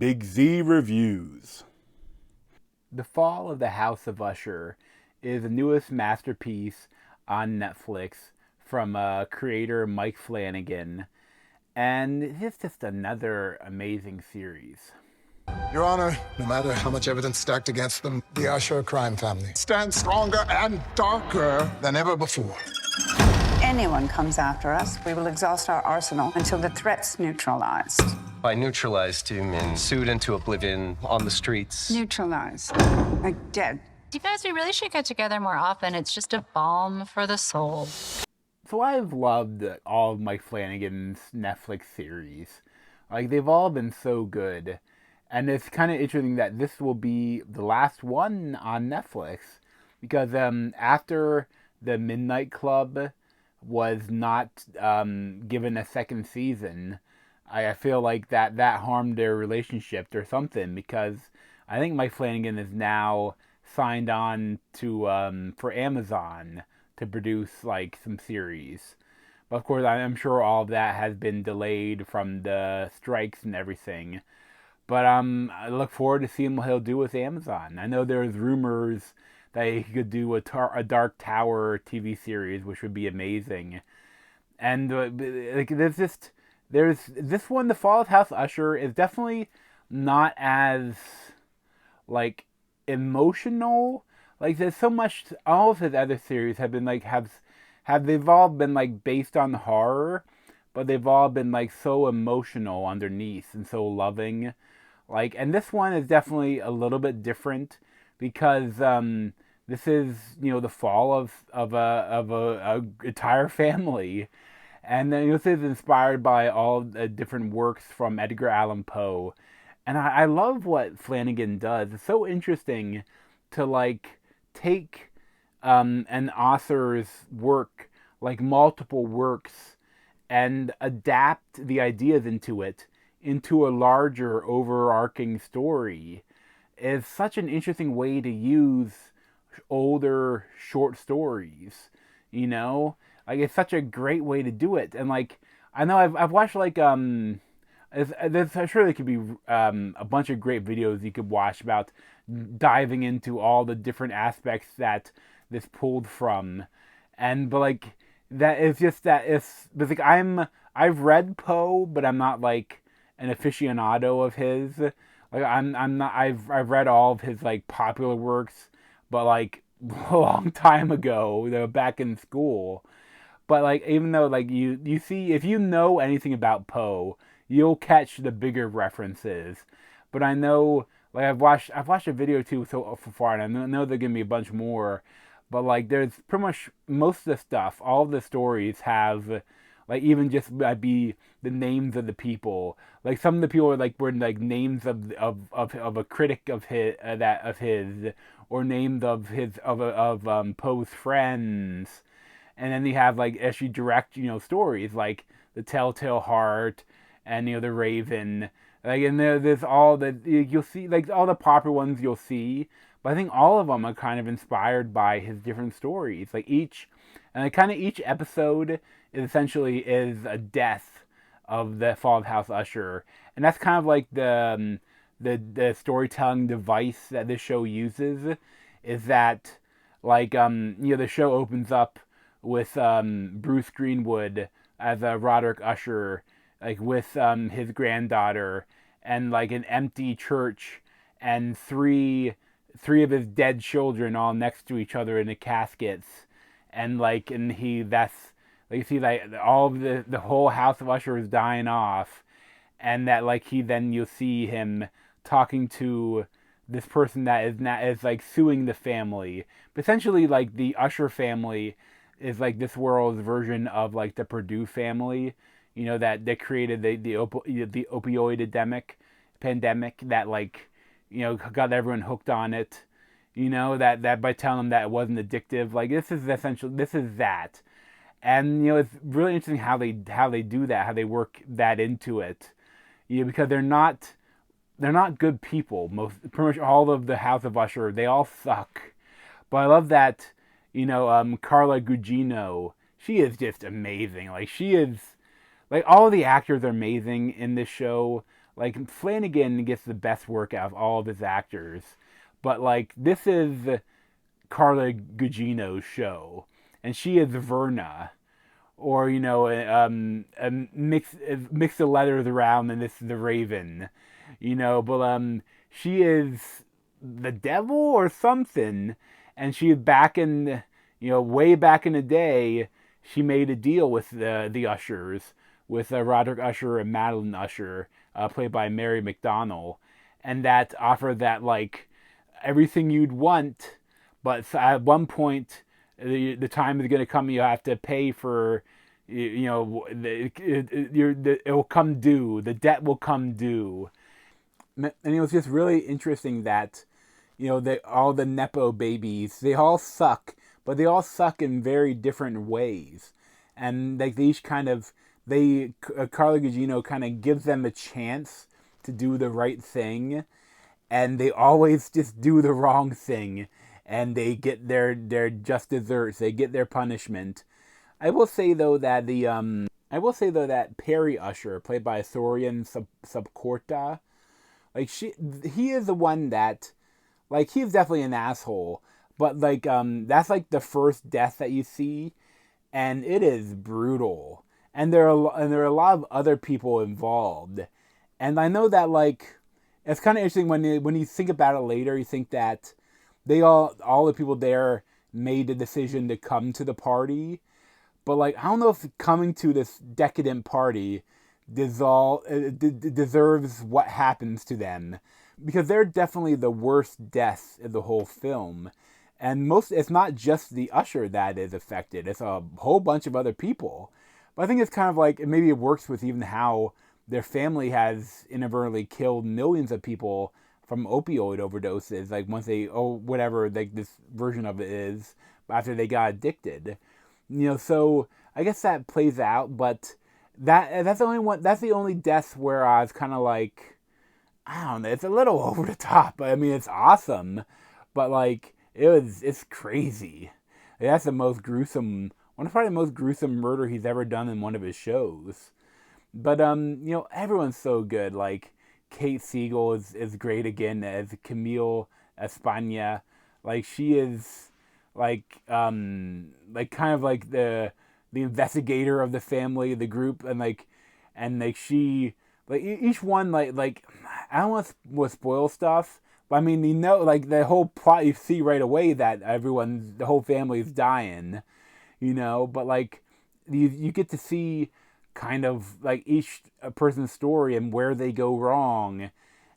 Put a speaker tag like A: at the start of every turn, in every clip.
A: Big Z Reviews. The Fall of the House of Usher is the newest masterpiece on Netflix from creator Mike Flanagan, and it's just another amazing series.
B: Your Honor, no matter how much evidence stacked against them, the Usher crime family stands stronger and darker than ever before.
C: Anyone comes after us, we will exhaust our arsenal until the threat's neutralized.
D: By neutralized, you mean sued into oblivion on the streets?
C: Neutralized. Like dead.
E: You guys, we really should get together more often. It's just a balm for the soul.
A: So I've loved all of Mike Flanagan's Netflix series. Like, they've all been so good. And it's kind of interesting that this will be the last one on Netflix. Because after the Midnight Club was not given a second season, I feel like that harmed their relationship or something, because I think Mike Flanagan is now signed on to for Amazon to produce like some series. But of course, I'm sure all of that has been delayed from the strikes and everything. But I look forward to seeing what he'll do with Amazon. I know there's rumors that he could do a Dark Tower TV series, which would be amazing. And like there's this one, The Fall of House Usher, is definitely not as like emotional. Like, there's so much. All of his other series have been like they've all been like based on horror, but they've all been like so emotional underneath and so loving. Like, and this one is definitely a little bit different because this is, the fall of a entire family. And then this is inspired by all the different works from Edgar Allan Poe. And I love what Flanagan does. It's so interesting to like take an author's work, like multiple works, and adapt the ideas into a larger overarching story. Is such an interesting way to use older short stories, Like, it's such a great way to do it. And like, I know I've watched like I'm sure there could be a bunch of great videos you could watch about diving into all the different aspects that this pulled from, but like that is just that it's like I've read Poe, but I'm not like an aficionado of his. Like, I'm not. I've read all of his like popular works, but like a long time ago, they were back in school. But like, even though like you see, if you know anything about Poe, you'll catch the bigger references. But I know, like, I've watched a video or two so far, and I know there's gonna be a bunch more. But like, there's pretty much most of the stuff. All of the stories have, like, even just be the names of the people. Like, some of the people were like names of a critic of his, or names of Poe's friends. And then you have like actually direct, stories like The Telltale Heart and The Raven. Like, and there's all that you'll see, like all the popular ones you'll see. But I think all of them are kind of inspired by his different stories. Like each episode is essentially a death of the Fall of House Usher, and that's kind of like the storytelling device that this show uses. Is that like the show opens up with Bruce Greenwood as Roderick Usher, like with his granddaughter, and like an empty church, and three of his dead children all next to each other in the caskets, and that's like, you see like all of the whole House of Usher is dying off, and that like you'll see him talking to this person that is like suing the family. But essentially, like, the Usher family is like this world's version of like the Purdue family, that created the opioid pandemic that like got everyone hooked on it, that by telling them that it wasn't addictive. Like, this is that. And it's really interesting how they do that, how they work that into it, because they're not good people. Pretty much all of the House of Usher, they all suck. But I love that, Carla Gugino, she is just amazing. Like, she is, like, all of the actors are amazing in this show. like Flanagan gets the best work out of all of his actors, but like this is Carla Gugino's show, and she is Verna, or mix the letters around, and this is the Raven, but she is the devil or something, and she is back in way back in the day. She made a deal with the Ushers, with Roderick Usher and Madeline Usher, played by Mary McDonnell, and that offered that like everything you'd want, but at one point the time is going to come you have to pay for it will come due, the debt will come due. And it was just really interesting that all the Nepo babies, they all suck, but they all suck in very different ways. And like they each kind of, Carla Gugino kind of gives them a chance to do the right thing, and they always just do the wrong thing, and they get their just desserts, they get their punishment. I will say though that Perry Usher, played by Sorian Subcorta, like he is the one that, like, he's definitely an asshole, but like that's like the first death that you see, and it is brutal, and there are a lot of other people involved, and I know that like it's kind of interesting when you think about it later, you think that all the people there made the decision to come to the party. But like, I don't know if coming to this decadent party deserves what happens to them, because they're definitely the worst deaths of the whole film, and it's not just the usher that is affected; it's a whole bunch of other people. But I think it's kind of like maybe it works with even how their family has inadvertently killed millions of people from opioid overdoses. Like once whatever like this version of it is after they got addicted. So I guess that plays out, but that's the only one. That's the only death where I was kind of like, I don't know. It's a little over the top. I mean, it's awesome, but like it's crazy. That's the most gruesome. One of probably the most gruesome murder he's ever done in one of his shows. But everyone's so good. Like Kate Siegel is great again as Camille España. Like she is. Like kind of like the investigator of the family, the group, and she like each one like I don't want to spoil stuff, but I mean like the whole plot you see right away that the whole family is dying, but like you get to see kind of like each person's story and where they go wrong,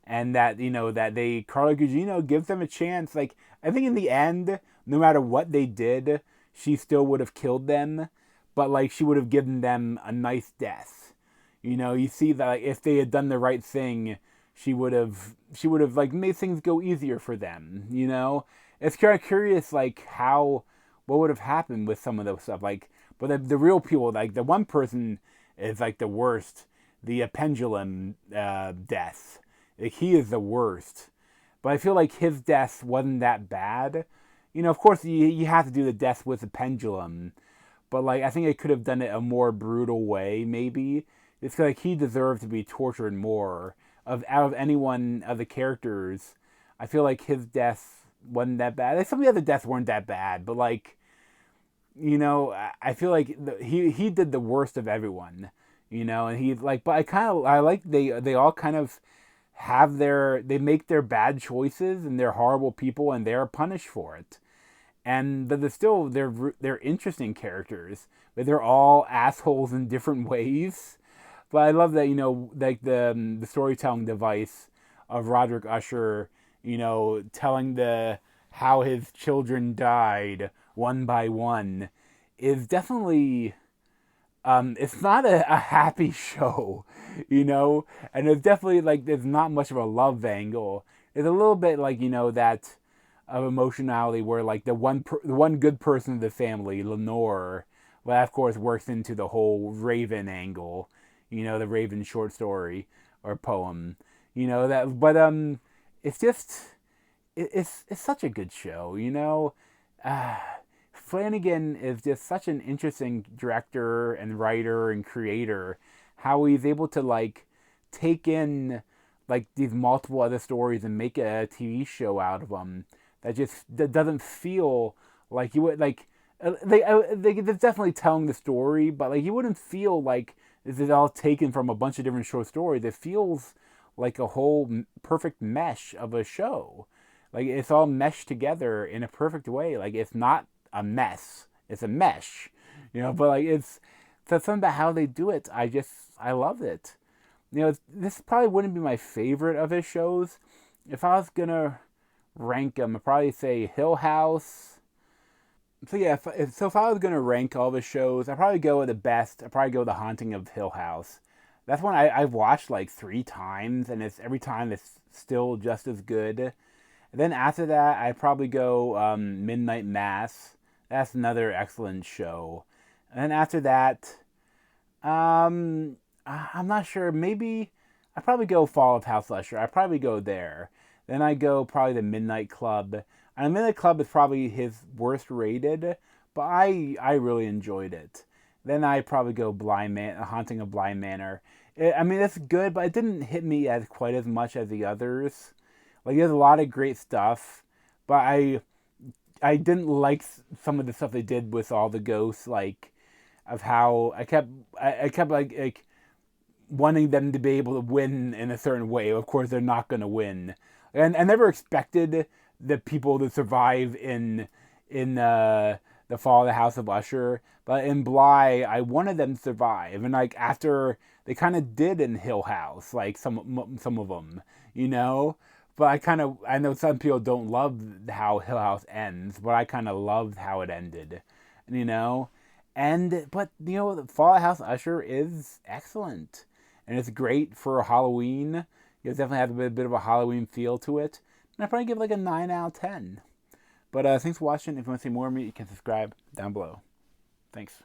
A: and that that Carla Gugino gives them a chance. Like I think in the end, no matter what they did, she still would have killed them, but like she would have given them a nice death. You see that like, if they had done the right thing, she would have like made things go easier for them. It's kind of curious like what would have happened with some of those stuff. Like, but the real people, like the one person is like the worst, the pendulum death. Like, he is the worst. But I feel like his death wasn't that bad. Of course, you have to do the death with the pendulum. But, like, I think I could have done it a more brutal way, maybe. It's like he deserved to be tortured more. Out of any one of the characters, I feel like his death wasn't that bad. Like, some of the other deaths weren't that bad. But, like, I feel like he did the worst of everyone. And he, like, but I like they all kind of they make their bad choices, and they're horrible people, and they're punished for it. And but they're interesting characters, but they're all assholes in different ways. But I love that like the storytelling device of Roderick Usher, telling how his children died one by one, is definitely it's not a happy show, and it's definitely like there's not much of a love angle. It's a little bit like that of emotionality where like the one good person of the family, Lenore, well, of course works into the whole Raven angle, the Raven short story or poem, that. But it's just it's such a good show, Flanagan is just such an interesting director and writer and creator. How he's able to like take in like these multiple other stories and make a TV show out of them that doesn't feel like you would like. They're definitely telling the story, but like you wouldn't feel like this is all taken from a bunch of different short stories. It feels like a whole perfect mesh of a show. Like it's all meshed together in a perfect way. Like it's not a mess; it's a mesh, But like it's something about how they do it. I love it. This probably wouldn't be my favorite of his shows. If I was gonna rank them, I'd probably say Hill House. So yeah, if I was gonna rank all the shows, I'd probably go with the best. I'd probably go with The Haunting of Hill House. That's one I've watched like 3 times, and every time it's still just as good. And then after that, I'd probably go Midnight Mass. That's another excellent show. And then after that, I'm not sure. Maybe I'd probably go Fall of House Usher. I'd probably go there. Then I go probably the Midnight Club. And the Midnight Club is probably his worst rated, but I really enjoyed it. Then I probably go Haunting of Bly Manor. I mean, it's good, but it didn't hit me as quite as much as the others. Like, there's a lot of great stuff, but I didn't like some of the stuff they did with all the ghosts, like of how I kept like wanting them to be able to win in a certain way. Of course, they're not going to win, and I never expected the people to survive in the Fall of the House of Usher, but in Bly, I wanted them to survive, and like after they kind of did in Hill House, like some of them, But I know some people don't love how Hill House ends, but I kind of loved how it ended, but the Fall of the House Usher is excellent, and it's great for Halloween. It definitely has a bit of a Halloween feel to it. And I'd probably give it like a 9 out of 10. But thanks for watching. If you want to see more of me, you can subscribe down below. Thanks.